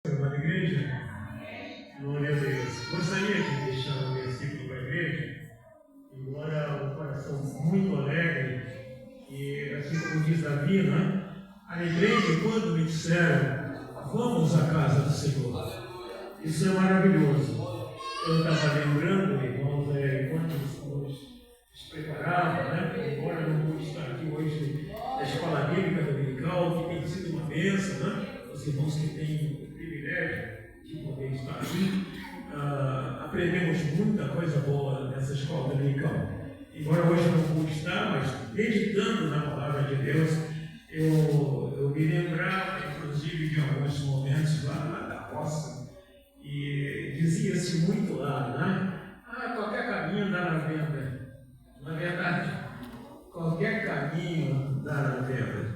Amada igreja, glória a Deus. Gostaria de deixar um versículo para a igreja, embora o coração muito alegre, e assim como diz Davi, né? Alegrei-me quando me disseram, vamos à casa do Senhor. Isso é maravilhoso. Eu estava lembrando, irmãos, enquanto nos preparava, né? Embora eu não vou estar aqui hoje na escola bíblica dominical, que tem sido uma bênção, né? Os irmãos que têm o privilégio de poder estar aqui, aprendemos muita coisa boa nessa escola dominical. Embora hoje não pude estar, mas meditando na palavra de Deus, eu me lembrava, inclusive, de alguns momentos lá da roça, e dizia-se muito lá, né? Qualquer caminho dá na venda. Na verdade, qualquer caminho dá na venda.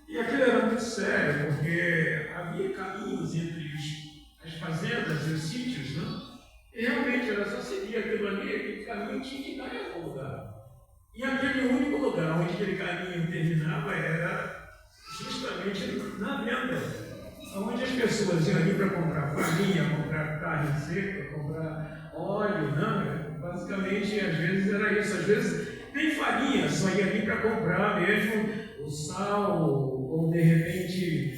E aquilo era muito sério, porque havia caminhos entre as fazendas e os sítios, né? E realmente era só seguir aquilo ali, aquele caminho tinha que dar em algum lugar. E aquele único lugar onde aquele caminho terminava era justamente na venda, onde as pessoas iam ali para comprar farinha, comprar carne seca, comprar óleo, né? Basicamente, às vezes era isso. Às vezes nem farinha, só ia ali para comprar mesmo o sal, ou de repente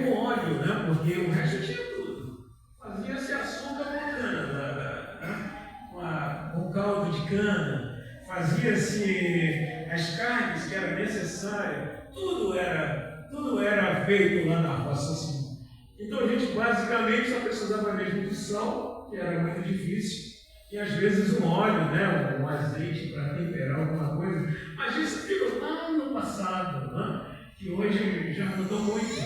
o óleo, né? Porque o resto tinha tudo. Fazia-se açúcar com cana, com caldo de cana, fazia-se as carnes que eram necessárias, tudo era feito lá na roça assim. Então a gente basicamente só precisava mesmo de sal, que era muito difícil, e às vezes um óleo, né? Um azeite para temperar alguma coisa. Mas isso ficou lá no passado, né? Que hoje já mudou muito.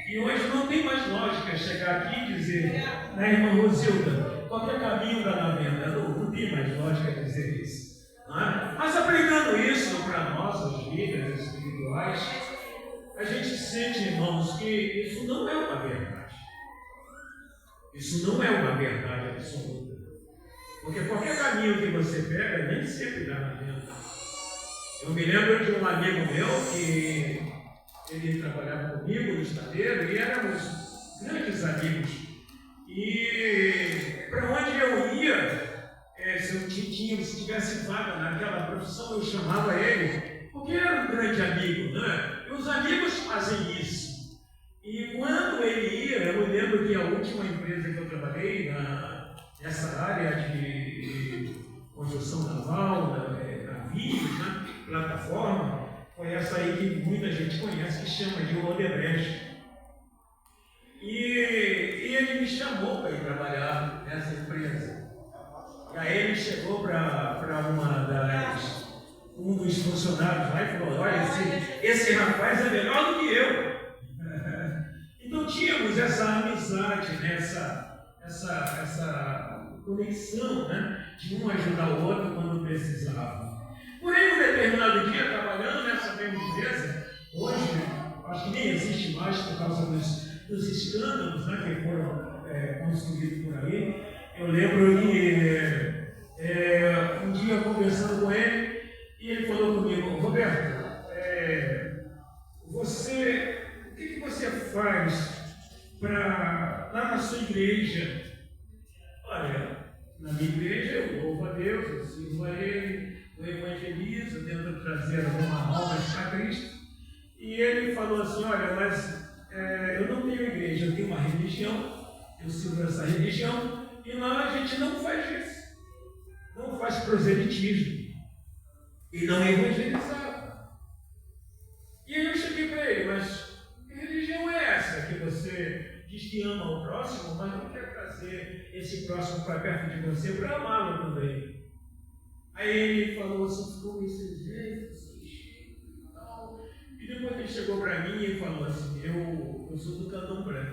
E hoje não tem mais lógica chegar aqui e dizer, né, irmã Rosilda, qualquer caminho dá na venda. Não tem mais lógica dizer isso. Né? Mas aplicando isso para nossas vidas espirituais, a gente sente, irmãos, que isso não é uma verdade. Isso não é uma verdade absoluta. Porque qualquer caminho que você pega, nem sempre dá na venda. Eu me lembro de um amigo meu que ele trabalhava comigo no estadeiro e éramos grandes amigos. E para onde eu ia, se tivesse vaga naquela profissão, eu chamava ele, porque era um grande amigo, né? E os amigos fazem isso. E quando ele ia, eu me lembro que a última empresa que eu trabalhei nessa área de construção naval, navios, né? Plataforma, foi essa aí que muita gente conhece, que chama de Odebrecht. E ele me chamou para ir trabalhar nessa empresa. E aí ele chegou para um dos funcionários lá e falou, olha, esse rapaz é melhor do que eu. Então tínhamos essa amizade, né? essa conexão, né? De um ajudar o outro quando precisava. Porém, um determinado dia, trabalhando nessa mesma empresa, hoje, acho que nem existe mais por causa dos escândalos, né, que foram construídos por aí. Eu lembro que um dia conversando com ele, e ele falou comigo, Roberto, o que você faz lá na sua igreja? Olha, na minha igreja eu louvo a Deus, eu sirvo a Ele, eu evangelizo, tento trazer alguma almas para Cristo. E ele falou assim, olha, mas eu não tenho igreja, eu tenho uma religião, eu sirvo essa religião, e lá a gente não faz isso. Não faz proselitismo. E não evangelizava. E aí eu cheguei para ele, mas que religião é essa que você diz que ama o próximo, mas não quer trazer esse próximo para perto de você para amá-lo também? Aí ele falou assim, ficou meio jeito, e depois ele chegou para mim e falou assim, eu sou do Candomblé.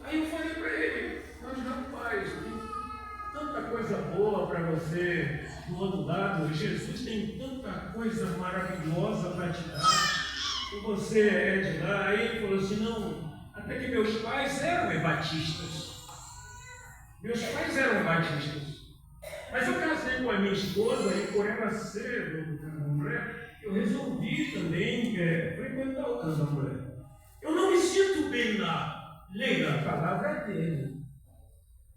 Aí eu falei para ele, mas rapaz, tem tanta coisa boa para você do outro lado, Jesus tem tanta coisa maravilhosa para te dar, e você é de lá. Aí ele falou assim, não, até que meus pais eram batistas. Meus pais eram batistas. Mas eu casei com a minha esposa e por ela ser do Candomblé, eu resolvi também frequentar o Candomblé. Eu não me sinto bem bem lá. Leia, a palavra dele.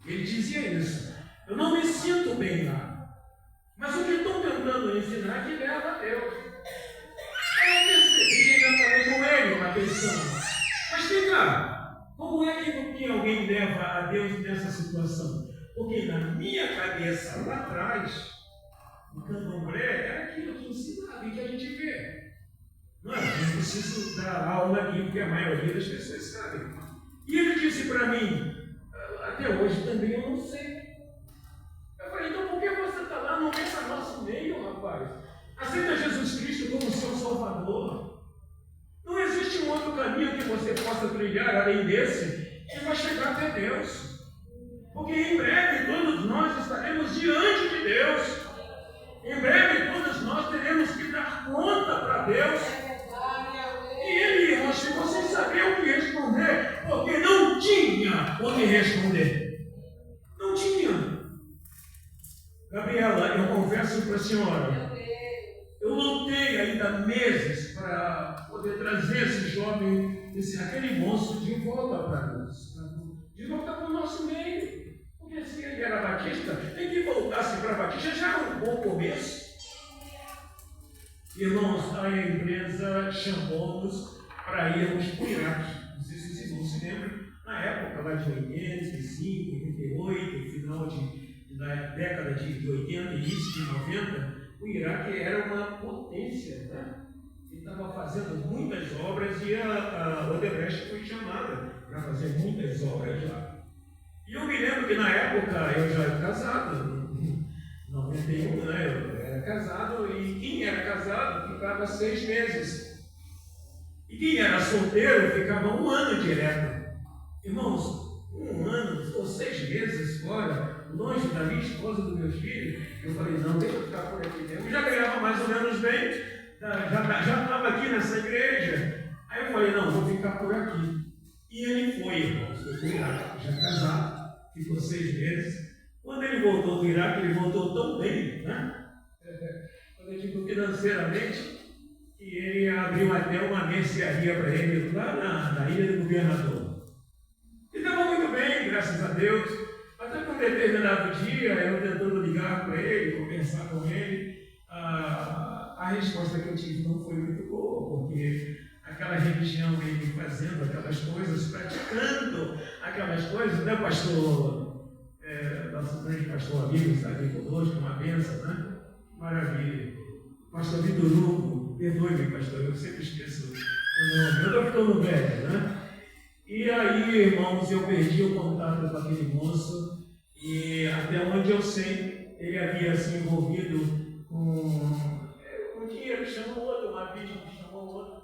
Ele dizia isso. Eu não me sinto bem lá. Mas o que estão tentando ensinar é que leva a Deus. Aí eu percebi, já falei com ele uma questão. Mas vem cá, como é que alguém leva a Deus nessa situação? Porque na minha cabeça, lá atrás, no candomblé, era aquilo que ensinava e que a gente vê. Não, eu não preciso dar aula aqui, porque a maioria das pessoas sabe. E ele disse para mim, até hoje também eu não sei. Eu falei, então por que você está lá no nosso meio, rapaz? Aceita Jesus Cristo como seu Salvador. Não existe um outro caminho que você possa trilhar além desse que vai chegar até Deus. Porque em breve todos nós estaremos diante de Deus. Em breve todos nós teremos que dar conta para Deus. E ele ficou sem saber o que responder, porque não tinha o que responder. Não tinha. Gabriela, eu confesso para a senhora, eu lutei ainda meses para poder trazer esse jovem, aquele moço de volta para nós, de volta para o nosso meio. Porque se ele era batista, tem que voltasse para Batista, já era um bom começo. Irmãos, a empresa chamou-nos para irmos para o Iraque. Não sei se vocês não se lembram, na época lá de 85, 88, final da década de 80, início de 90, o Iraque era uma potência, né? Ele estava fazendo muitas obras e a Odebrecht foi chamada para fazer muitas obras lá. E eu me lembro que na época eu já era casado, em 91, né? Eu era casado e quem era casado ficava 6 meses. E quem era solteiro ficava 1 ano direto. Irmãos, 1 ano ou 6 meses fora, longe da minha esposa e dos meus filhos, eu falei, não, deixa eu ficar por aqui mesmo. Eu já ganhava mais ou menos bem, já estava aqui nessa igreja. Aí eu falei, não, vou ficar por aqui. E ele foi, irmãos, foi para o Iraque, já casado, ficou 6 meses. Quando ele voltou do Iraque, ele voltou tão bem, né? Quando eu digo financeiramente, que ele abriu até uma mercearia para ele lá na Ilha do Governador. E estava muito bem, graças a Deus. Até que um determinado dia, eu tentando ligar para ele, conversar com ele, a resposta que eu tive não foi muito boa, porque aquela religião, ele fazendo aquelas coisas, praticando aquelas coisas, né, pastor? Nosso grande pastor amigo está aqui conosco, uma benção, né? Maravilha. Pastor Vitor Hugo, perdoe-me, pastor, eu sempre esqueço o nome, eu estou ficando velho, né? E aí, irmãos, eu perdi o contato com aquele moço, e até onde eu sei, ele havia se envolvido com um dinheiro, chamou outro, uma vítima que chamou outro,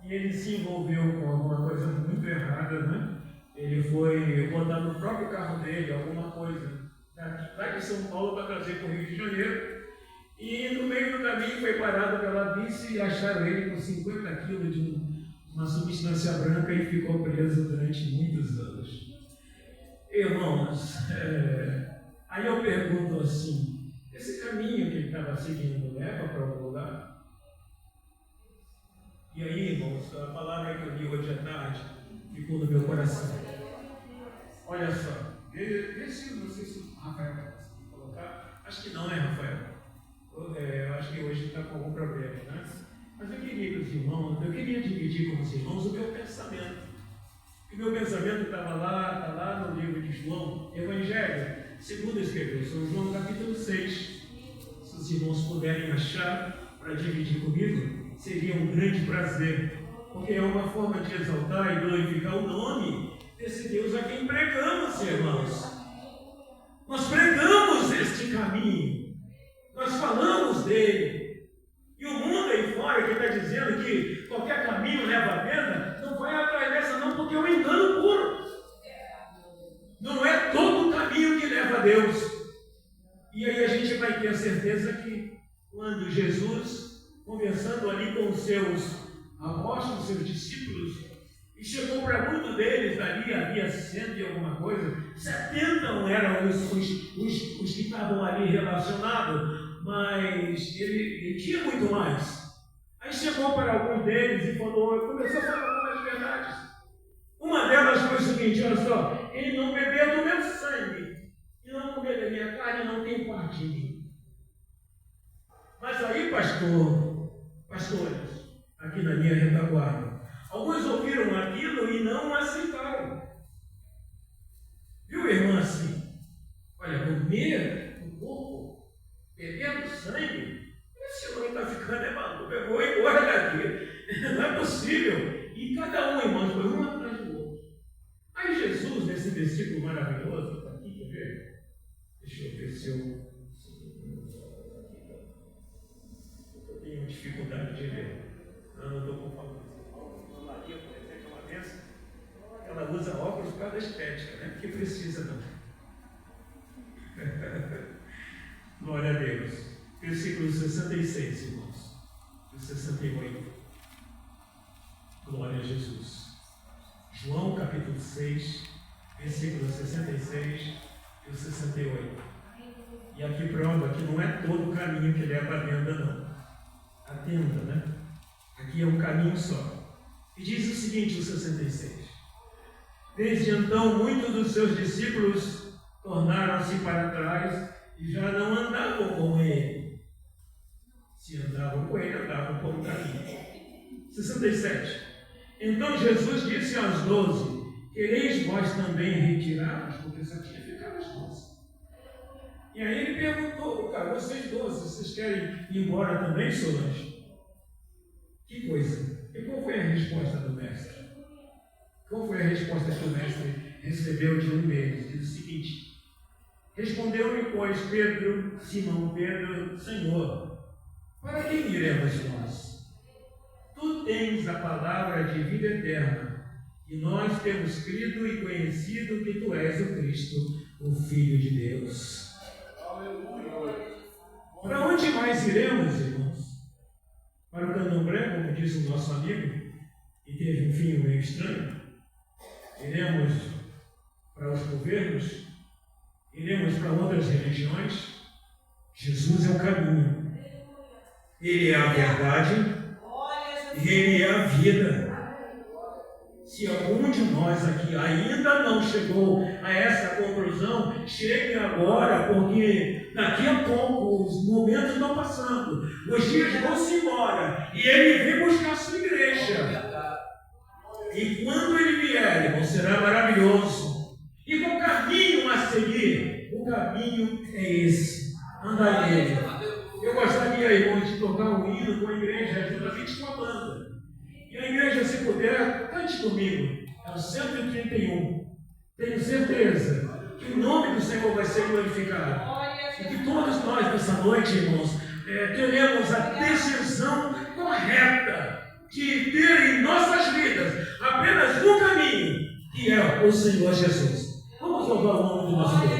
e ele se envolveu com alguma coisa muito errada, né? Ele foi botar no próprio carro dele alguma coisa daqui de São Paulo para trazer para o Rio de Janeiro. E no meio do caminho foi parado pela vice e acharam ele com 50 quilos de uma substância branca e ficou preso durante muitos anos. Irmãos, aí eu pergunto assim, esse caminho que ele estava seguindo leva para algum lugar? E aí, irmãos, a palavra que eu li hoje à tarde ficou no meu coração. Olha só, vê se, não sei se o Rafael vai conseguir colocar, acho que não, né, Rafael? Eu acho que hoje está com algum problema, né? Mas eu queria que os irmãos, eu queria dividir com os irmãos o meu pensamento. O meu pensamento estava lá, está lá no livro de João, Evangelho, segundo escreveu São João, capítulo 6. Se os irmãos puderem achar para dividir comigo, seria um grande prazer, porque é uma forma de exaltar e glorificar o nome desse Deus a quem pregamos, irmãos. Nós pregamos este caminho. Nós falamos dele. E o mundo aí fora que está dizendo que qualquer caminho leva a vida, não vai atrás dessa não, porque é um engano puro. Não é todo o caminho que leva a Deus. E aí a gente vai ter a certeza que quando Jesus, conversando ali com os seus apóstolos, seus discípulos, e chegou para muitos deles, ali havia 100 e alguma coisa, 70 eram os que estavam ali relacionados, mas ele tinha muito mais. Aí chegou para alguns deles e começou a falar algumas verdades. pastores aqui na minha retaguarda. Alguns ouviram aquilo e não aceitaram. Viu, irmã, assim? Olha, comer o corpo, bebendo sangue, esse homem está ficando maluco, eu vou embora daqui. Não é possível. E cada um, irmãos, foi um atrás do outro. Aí Jesus, nesse versículo maravilhoso, está aqui, quer ver? Deixa eu ver se eu tenho dificuldade de ver. Não estou com falta. A Maria, por exemplo, é uma benção. Ela usa óculos por causa da estética, né? Porque precisa não. Glória a Deus. Versículo 66, irmãos. E 68. Glória a Jesus. João capítulo 6, versículo 66 e 68. E aqui prova que não é todo o caminho que leva à tenda, não. A tenda, né? Aqui é um caminho só. E diz o seguinte, o 66. Desde então, muitos dos seus discípulos tornaram-se para trás e já não andavam com ele. Se andavam com ele, andavam por um caminho. 67. Então Jesus disse aos 12, quereis vós também retirar-vos? Porque só tinha ficado os 12. E aí ele perguntou, cara, vocês 12, vocês querem ir embora também, Solange? Que coisa. E qual foi a resposta do mestre? Qual foi a resposta que o mestre recebeu de um deles? Diz o seguinte, respondeu-lhe, pois, Pedro, Simão Pedro, Senhor, para quem iremos nós? Tu tens a palavra de vida eterna, e nós temos crido e conhecido que tu és o Cristo, o Filho de Deus. Para onde mais iremos, irmãos? Para o Candomblé, como diz o nosso amigo, e teve um fim meio estranho? Iremos para os governos? Iremos para outras religiões? Jesus é o caminho. Ele é a verdade. E ele é a vida. Se algum de nós aqui ainda não chegou a essa conclusão, chegue agora, porque daqui a pouco os momentos estão passando, os dias vão se embora e ele vem buscar a sua igreja. E quando ele vier, irmão, será maravilhoso. E qual caminho a seguir? O caminho é esse. Anda nele. Eu gostaria, irmão, de tocar um hino com a igreja, juntamente com a banda. E a igreja, se puder, cante comigo. É o 131. Tenho certeza que o nome do Senhor vai ser glorificado. E que todos nós, nessa noite, irmãos, teremos a decisão correta de ter em nossas vidas apenas um caminho, que é o Senhor Jesus. Vamos louvar o nome do nosso Deus.